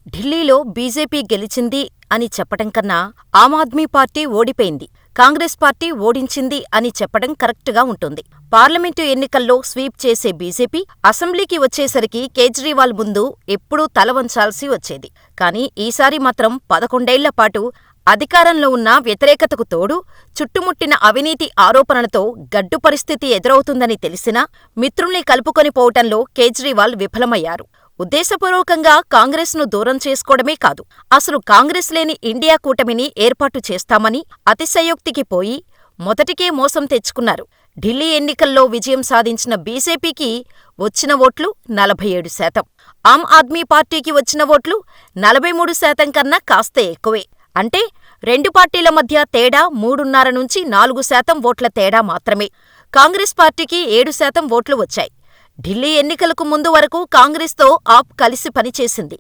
ఢిల్లీలో బీజేపీ గెలిచింది అని చెప్పటం కన్నా ఆమ్ ఆద్మీ పార్టీ ఓడిపోయింది, కాంగ్రెస్ పార్టీ ఓడించింది అని చెప్పడం కరెక్టుగా ఉంటుంది. పార్లమెంటు ఎన్నికల్లో స్వీప్ చేసే బీజేపీ అసెంబ్లీకి వచ్చేసరికి కేజ్రీవాల్ ముందు ఎప్పుడూ తల వంచాల్సి వచ్చేది. కానీ ఈసారి మాత్రం 11 ఏళ్లపాటు అధికారంలో ఉన్న వ్యతిరేకతకు తోడు చుట్టుముట్టిన అవినీతి ఆరోపణలతో గడ్డు పరిస్థితి ఎదురవుతుందని తెలిసినా మిత్రుల్ని కలుపుకొని పోవటంలో కేజ్రీవాల్ విఫలమయ్యారు. ఉద్దేశపూర్వకంగా కాంగ్రెస్ను దూరం చేసుకోవడమే కాదు, అసలు కాంగ్రెస్ లేని ఇండియా కూటమిని ఏర్పాటు చేస్తామని అతిశయోక్తికి పోయి మొదటికే మోసం తెచ్చుకున్నారు. ఢిల్లీ ఎన్నికల్లో విజయం సాధించిన బీజేపీకి వచ్చిన ఓట్లు 47%, ఆమ్ ఆద్మీ పార్టీకి వచ్చిన ఓట్లు 43% కన్నా కాస్త ఎక్కువే. అంటే రెండు పార్టీల మధ్య తేడా 3.5-4% ఓట్ల తేడా మాత్రమే. కాంగ్రెస్ పార్టీకి 7% ఓట్లు వచ్చాయి. ఢిల్లీ ఎన్నికలకు ముందు వరకు కాంగ్రెస్తో ఆప్ కలిసి పనిచేసింది.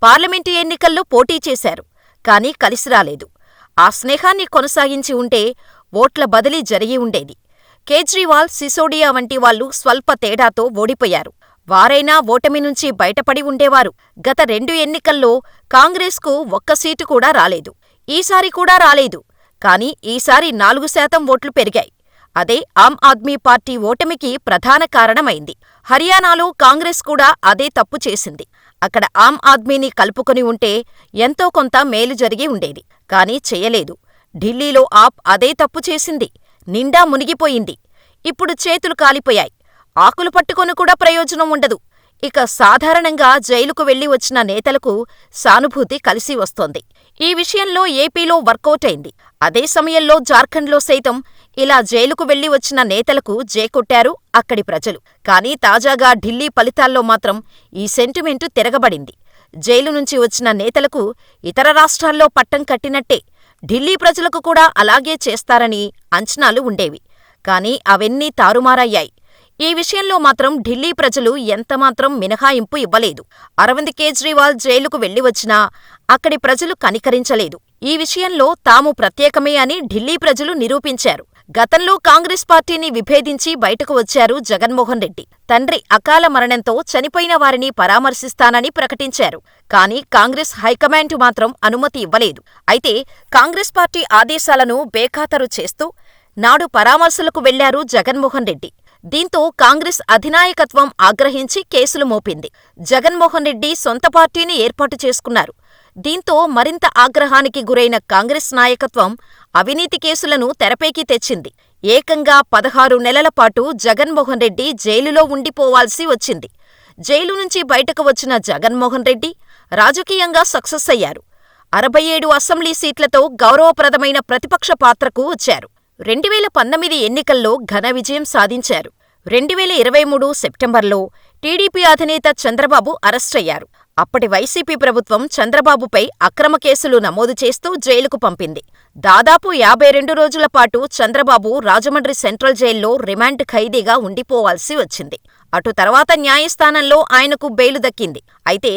పార్లమెంటు ఎన్నికల్లో పోటీ చేశారు, కానీ కలిసి రాలేదు. ఆ స్నేహాన్ని కొనసాగించి ఉంటే ఓట్ల బదిలీ జరిగి ఉండేది. కేజ్రీవాల్, సిసోడియా వంటి వాళ్లు స్వల్ప తేడాతో ఓడిపోయారు. వారైనా ఓటమి నుంచి బయటపడి ఉండేవారు. గత 2 ఎన్నికల్లో కాంగ్రెస్కు ఒక్క సీటు కూడా రాలేదు. ఈసారి కూడా రాలేదు. కానీ ఈసారి 4% ఓట్లు పెరిగాయి. అదే ఆమ్ ఆద్మీ పార్టీ ఓటమికి ప్రధాన కారణమైంది. హర్యానాలో కాంగ్రెస్ కూడా అదే తప్పు చేసింది. అక్కడ ఆమ్ ఆద్మీని కలుపుకొని ఉంటే ఎంతో కొంత మేలు జరిగి ఉండేది. కానీ చెయ్యలేదు. ఢిల్లీలో ఆప్ అదే తప్పు చేసింది. నిండా మునిగిపోయింది. ఇప్పుడు చేతులు కాలిపోయాయి. ఆకులు పట్టుకొని కూడా ప్రయోజనం ఉండదు. ఇక సాధారణంగా జైలుకు వెళ్లి వచ్చిన నేతలకు సానుభూతి కలిసి వస్తోంది. ఈ విషయంలో ఏపీలో వర్కౌట్ అయింది. అదే సమయంలో జార్ఖండ్లో సైతం ఇలా జైలుకు వెళ్లి వచ్చిన నేతలకు జేకొట్టారు అక్కడి ప్రజలు. కానీ తాజాగా ఢిల్లీ ఫలితాల్లో మాత్రం ఈ సెంటిమెంటు తిరగబడింది. జైలు నుంచి వచ్చిన నేతలకు ఇతర రాష్ట్రాల్లో పట్టం కట్టినట్టే ఢిల్లీ ప్రజలకు కూడా అలాగే చేస్తారని అంచనాలు ఉండేవి. కానీ అవన్నీ తారుమారయ్యాయి. ఈ విషయంలో మాత్రం ఢిల్లీ ప్రజలు ఎంతమాత్రం మినహాయింపు ఇవ్వలేదు. అరవింద్ కేజ్రీవాల్ జైలుకు వెళ్లివచ్చినా అక్కడి ప్రజలు కనికరించలేదు. ఈ విషయంలో తాము ప్రత్యేకమే అని ఢిల్లీ ప్రజలు నిరూపించారు. గతంలో కాంగ్రెస్ పార్టీని విభేదించి బయటకు వచ్చారు జగన్మోహన్ రెడ్డి. తండ్రి అకాల మరణంతో చనిపోయిన వారిని పరామర్శిస్తానని ప్రకటించారు. కానీ కాంగ్రెస్ హైకమాండ్ మాత్రం అనుమతి ఇవ్వలేదు. అయితే కాంగ్రెస్ పార్టీ ఆదేశాలను బేఖాతరు చేస్తూ నాడు పరామర్శలకు వెళ్లారు జగన్మోహన్ రెడ్డి. దీంతో కాంగ్రెస్ అధినాయకత్వం ఆగ్రహించి కేసులు మోపింది. జగన్మోహన్ రెడ్డి సొంత పార్టీని ఏర్పాటు చేసుకున్నారు. దీంతో మరింత ఆగ్రహానికి గురైన కాంగ్రెస్ నాయకత్వం అవినీతి కేసులను తెరపైకి తెచ్చింది. ఏకంగా 16 నెలలపాటు జగన్మోహన్ రెడ్డి జైలులో ఉండిపోవాల్సి వచ్చింది. జైలు నుంచి బయటకు వచ్చిన జగన్మోహన్ రెడ్డి రాజకీయంగా సక్సెస్ అయ్యారు. 67 అసెంబ్లీ సీట్లతో గౌరవప్రదమైన ప్రతిపక్ష పాత్రకు వచ్చారు. 2019 ఎన్నికల్లో ఘన విజయం సాధించారు. 2023 సెప్టెంబర్లో టీడీపీ అధినేత చంద్రబాబు అరెస్టయ్యారు. అప్పటి వైసీపీ ప్రభుత్వం చంద్రబాబుపై అక్రమ కేసులు నమోదు చేస్తూ జైలుకు పంపింది. దాదాపు 52 రోజుల పాటు చంద్రబాబు రాజమండ్రి సెంట్రల్ జైల్లో రిమాండ్ ఖైదీగా ఉండిపోవాల్సి వచ్చింది. అటు తర్వాత న్యాయస్థానంలో ఆయనకు బెయిలు దక్కింది. అయితే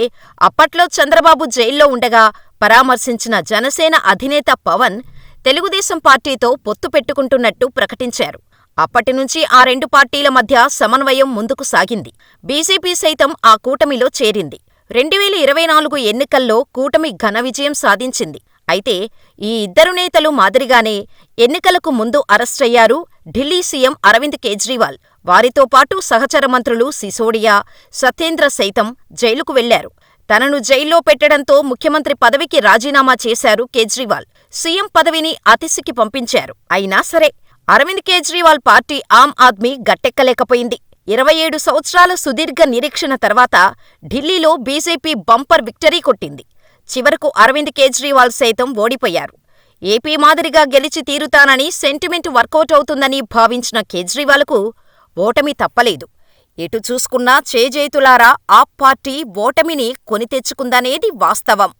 అప్పట్లో చంద్రబాబు జైల్లో ఉండగా పరామర్శించిన జనసేన అధినేత పవన్ తెలుగుదేశం పార్టీతో పొత్తు పెట్టుకుంటున్నట్టు ప్రకటించారు. అప్పటినుంచి ఆ రెండు పార్టీల మధ్య సమన్వయం ముందుకు సాగింది. బీజేపీ సైతం ఆ కూటమిలో చేరింది. 2024 ఎన్నికల్లో కూటమి ఘన విజయం సాధించింది. అయితే ఈ ఇద్దరు నేతలు మాదిరిగానే ఎన్నికలకు ముందు అరెస్టయ్యారు ఢిల్లీ సీఎం అరవింద్ కేజ్రీవాల్. వారితో పాటు సహచర మంత్రులు సిసోడియా, సత్యేంద్ర సైతం జైలుకు వెళ్లారు. తనను జైల్లో పెట్టడంతో ముఖ్యమంత్రి పదవికి రాజీనామా చేశారు కేజ్రీవాల్. సీఎం పదవిని అతిసికి పంపించారు. అయినా సరే అరవింద్ కేజ్రీవాల్ పార్టీ ఆమ్ ఆద్మీ గట్టెక్కలేకపోయింది. 27 సంవత్సరాల సుదీర్ఘ నిరీక్షణ తర్వాత ఢిల్లీలో బీజేపీ బంపర్ విక్టరీ కొట్టింది. చివరకు అరవింద్ కేజ్రీవాల్ సైతం ఓడిపోయారు. ఏపీ మాదిరిగా గెలిచి తీరుతానని సెంటిమెంట్ వర్కౌట్ అవుతుందని భావించిన కేజ్రీవాల్కు ఓటమి తప్పలేదు. ఎటు చూసుకున్నా చేజేతులారా ఆప్ పార్టీ ఓటమిని కొని తెచ్చుకుందనేది వాస్తవం.